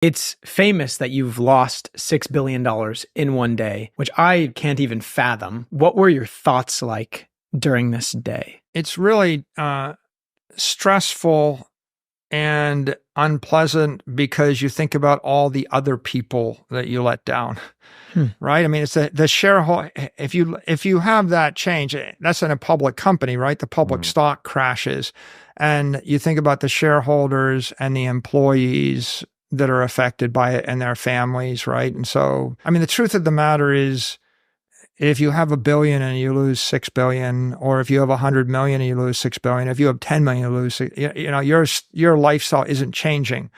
It's famous that you've lost $6 billion in one day, which I can't even fathom. What were your thoughts like during this day? It's really stressful and unpleasant because you think about all the other people that you let down. Right? I mean, it's the shareholder. If you have that change, that's in a public company, right? The public stock crashes, and you think about the shareholders and the employees that are affected by it and their families, right? And so, I mean, the truth of the matter is, if you have $1 billion and you lose $6 billion, or if you have 100 million and you lose $6 billion, if you have 10 million, you lose, you know, your lifestyle isn't changing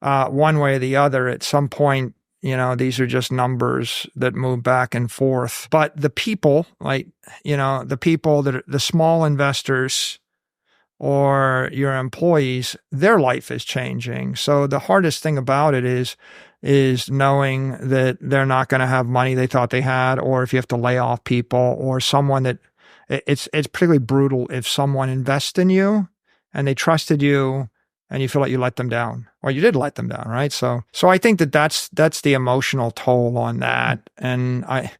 one way or the other. At some point, you know, these are just numbers that move back and forth. But the people, like, you know, the people that are the small investors or your employees, their life is changing. So the hardest thing about it is knowing that they're not going to have money they thought they had, or if you have to lay off people, or someone that it's particularly brutal if someone invests in you and they trusted you and you feel like you let them down, or you did let them down, right? So I think that's the emotional toll on that. And I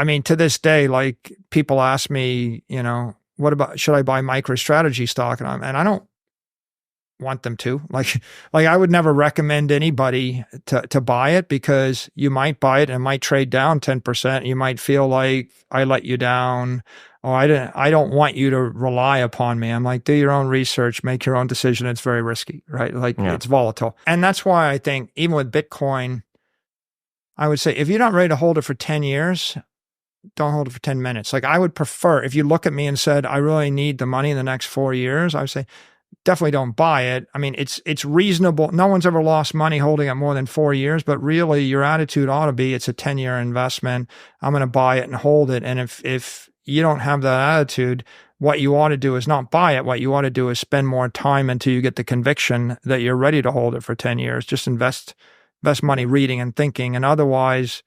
mean, to this day, like, people ask me, you know, what about, should I buy MicroStrategy stock? And I don't want them to. Like I would never recommend anybody to buy it, because you might buy it and it might trade down 10%. You might feel like I let you down, or I don't want you to rely upon me. I'm like, do your own research, make your own decision. It's very risky, right? Like, It's volatile. And that's why I think even with Bitcoin, I would say, if you're not ready to hold it for 10 years, don't hold it for 10 minutes. Like, I would prefer, if you look at me and said, I really need the money in the next 4 years, I would say, definitely don't buy it. I mean, it's reasonable. No one's ever lost money holding it more than 4 years, but really your attitude ought to be, it's a 10-year investment. I'm going to buy it and hold it. And if you don't have that attitude, what you ought to do is not buy it. What you ought to do is spend more time until you get the conviction that you're ready to hold it for 10 years. Just invest money reading and thinking. And otherwise,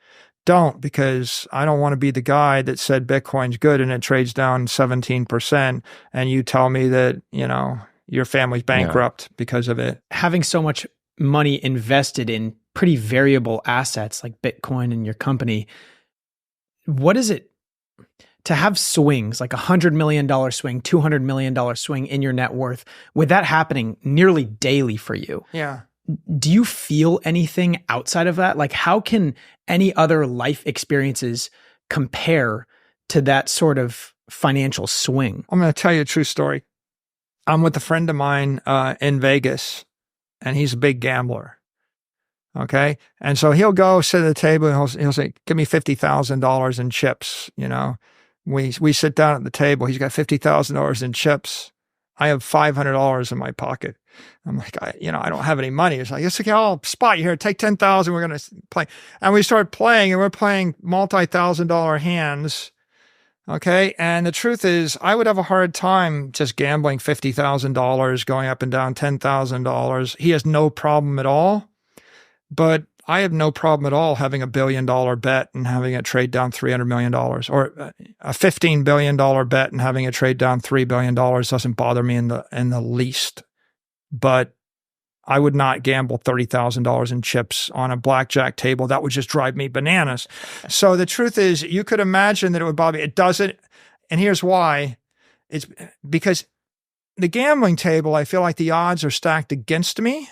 don't, because I don't want to be the guy that said Bitcoin's good and it trades down 17%, and you tell me that, you know, your family's bankrupt because of it. Having so much money invested in pretty variable assets like Bitcoin and your company, what is it to have swings, like $100 million swing, $200 million swing in your net worth, with that happening nearly daily for you? Yeah. Do you feel anything outside of that? Like, how can any other life experiences compare to that sort of financial swing? I'm going to tell you a true story. I'm with a friend of mine in Vegas, and he's a big gambler. Okay. And so he'll go sit at the table and he'll say, give me $50,000 in chips. You know, we sit down at the table. He's got $50,000 in chips. I have $500 in my pocket. I'm like, I don't have any money. It's like, it's okay, I'll spot you here. Take 10,000. We're going to play. And we start playing, and we're playing multi-$1,000 hands. Okay. And the truth is, I would have a hard time just gambling $50,000, going up and down $10,000. He has no problem at all. But I have no problem at all having $1 billion bet and having it trade down $300 million, or a $15 billion bet and having it trade down $3 billion doesn't bother me in the least. But I would not gamble $30,000 in chips on a blackjack table. That would just drive me bananas. So the truth is, you could imagine that it would bother me. It doesn't. And here's why. It's because the gambling table, I feel like the odds are stacked against me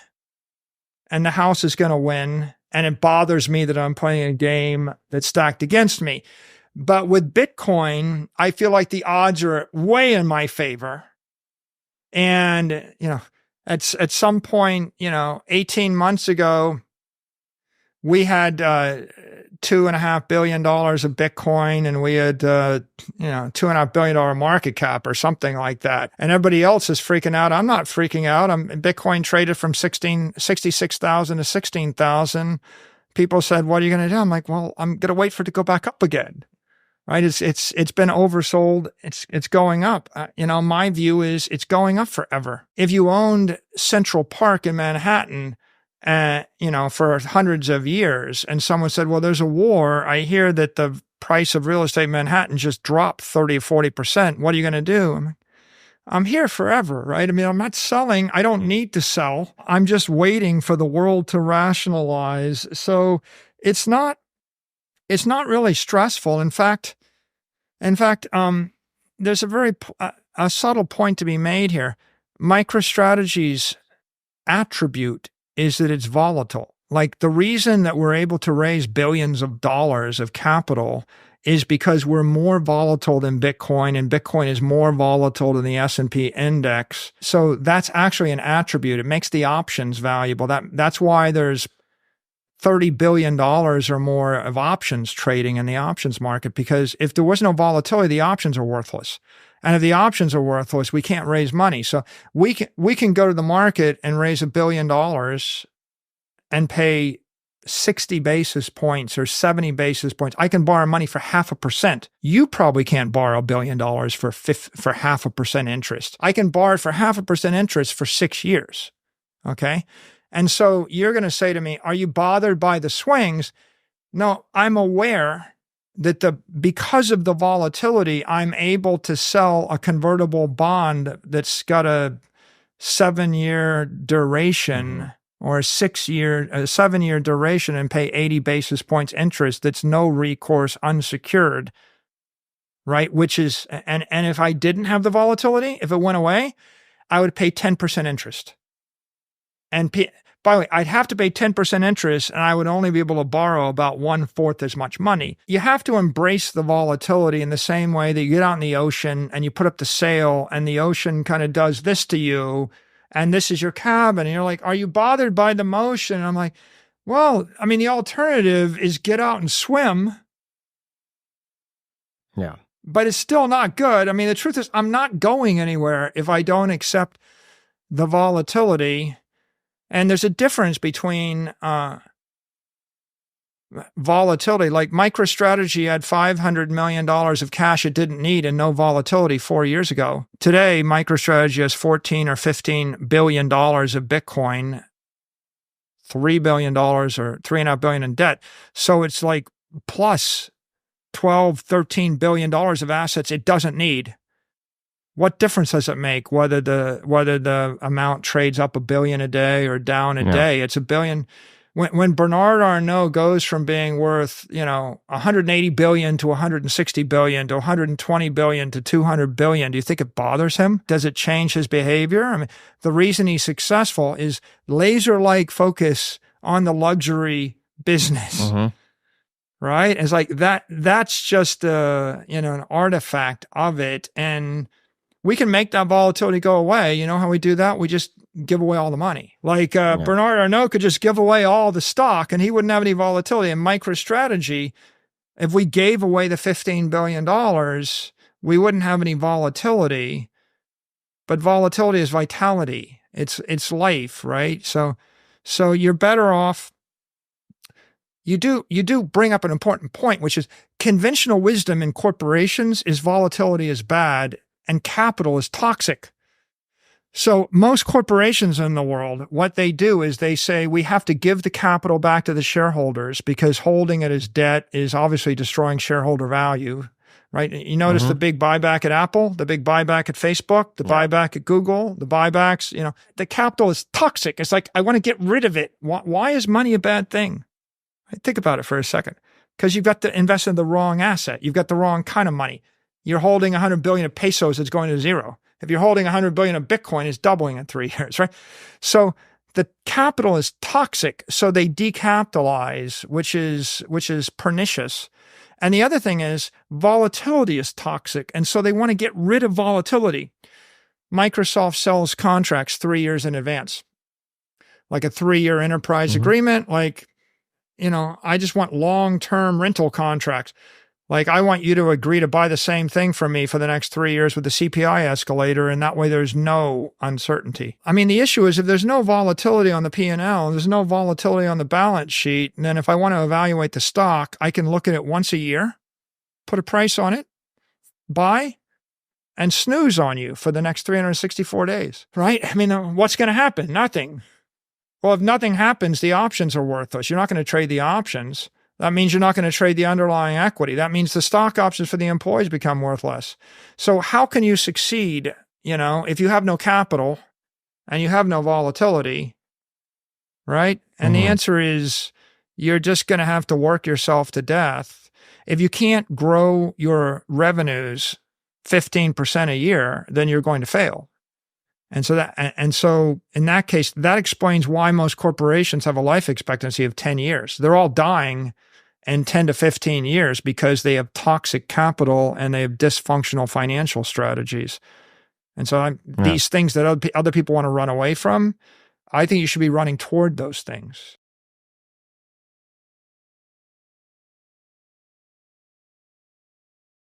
and the house is going to win. And it bothers me that I'm playing a game that's stacked against me. But with Bitcoin, I feel like the odds are way in my favor. And, you know, at some point, 18 months ago, we had $2.5 billion of Bitcoin, and we had $2.5 billion market cap or something like that. And everybody else is freaking out. I'm not freaking out. Bitcoin traded from 66,000 to 16,000. People said, "What are you going to do?" I'm like, "Well, I'm going to wait for it to go back up again." Right? It's been oversold. It's going up. My view is it's going up forever. If you owned Central Park in Manhattan, for hundreds of years, and someone said, "Well, there's a war. I hear that the price of real estate in Manhattan just dropped 30 or 40%. What are you going to do?" I'm here forever, right? I mean, I'm not selling. I don't need to sell. I'm just waiting for the world to rationalize. So it's not really stressful. In fact, there's a very a subtle point to be made here. MicroStrategy's attribute is that it's volatile. Like, the reason that we're able to raise billions of dollars of capital is because we're more volatile than Bitcoin, and Bitcoin is more volatile than the S&P index. So that's actually an attribute. It makes the options valuable. That's why there's $30 billion or more of options trading in the options market, because if there was no volatility, the options are worthless. And if the options are worthless, we can't raise money. So we can go to the market and raise $1 billion and pay 60 basis points or 70 basis points. I can borrow money for 0.5%. You probably can't borrow $1 billion for 0.5% interest. I can borrow it for 0.5% interest for 6 years. Okay. And so you're going to say to me, are you bothered by the swings? No, I'm aware that because of the volatility, I'm able to sell a convertible bond that's got a 7-year duration or a 7-year duration and pay 80 basis points interest. That's no recourse, unsecured, right? Which is, and if I didn't have the volatility, if it went away, I would pay 10% interest. And by the way, I'd have to pay 10% interest, and I would only be able to borrow about 1/4 as much money. You have to embrace the volatility in the same way that you get out in the ocean and you put up the sail and the ocean kind of does this to you, and this is your cabin. And you're like, are you bothered by the motion? And I'm like, well, I mean, the alternative is get out and swim. Yeah. But it's still not good. I mean, the truth is, I'm not going anywhere if I don't accept the volatility. And there's a difference between volatility. Like, MicroStrategy had $500 million of cash it didn't need and no volatility 4 years ago. Today, MicroStrategy has $14 or $15 billion of Bitcoin, $3 billion or $3.5 billion in debt. So it's like plus $12, $13 billion of assets it doesn't need. What difference does it make whether the amount trades up $1 billion a day or down a day? It's $1 billion. When Bernard Arnault goes from being worth, $180 billion to $160 billion to $120 billion to $200 billion, do you think it bothers him? Does it change his behavior? I mean, the reason he's successful is laser-like focus on the luxury business. Right? It's like that's just an artifact of it. And we can make that volatility go away. You know how we do that? We just give away all the money. Like Bernard Arnault could just give away all the stock and he wouldn't have any volatility. In MicroStrategy, if we gave away the $15 billion, we wouldn't have any volatility. But volatility is vitality. It's life, right? So you're better off. You do bring up an important point, which is conventional wisdom in corporations is volatility is bad and capital is toxic. So most corporations in the world, what they do is they say we have to give the capital back to the shareholders because holding it as debt is obviously destroying shareholder value, right? You notice the big buyback at Apple, the big buyback at Facebook, the buyback at Google, the buybacks, the capital is toxic. It's like, I want to get rid of it. Why is money a bad thing? Think about it for a second. Because you've got to invest in the wrong asset. You've got the wrong kind of money. You're holding 100 billion of pesos that's going to zero. If you're holding 100 billion of Bitcoin, it's doubling in 3 years, right? So the capital is toxic. So they decapitalize, which is pernicious. And the other thing is volatility is toxic. And so they want to get rid of volatility. Microsoft sells contracts 3 years in advance, like a 3-year enterprise agreement. Like, I just want long-term rental contracts. Like, I want you to agree to buy the same thing from me for the next 3 years with the CPI escalator, and that way there's no uncertainty. I mean, the issue is if there's no volatility on the P&L, there's no volatility on the balance sheet, and then if I want to evaluate the stock, I can look at it once a year, put a price on it, buy, and snooze on you for the next 364 days, right? I mean, what's going to happen? Nothing. Well, if nothing happens, the options are worthless. You're not going to trade the options. That means you're not going to trade the underlying equity. That means the stock options for the employees become worthless. So how can you succeed if you have no capital and you have no volatility, right? And the answer is you're just going to have to work yourself to death. If you can't grow your revenues 15% a year, then you're going to fail. And so in that case, that explains why most corporations have a life expectancy of 10 years. They're all dying in 10 to 15 years because they have toxic capital and they have dysfunctional financial strategies. And so these things that other people want to run away from, I think you should be running toward those things.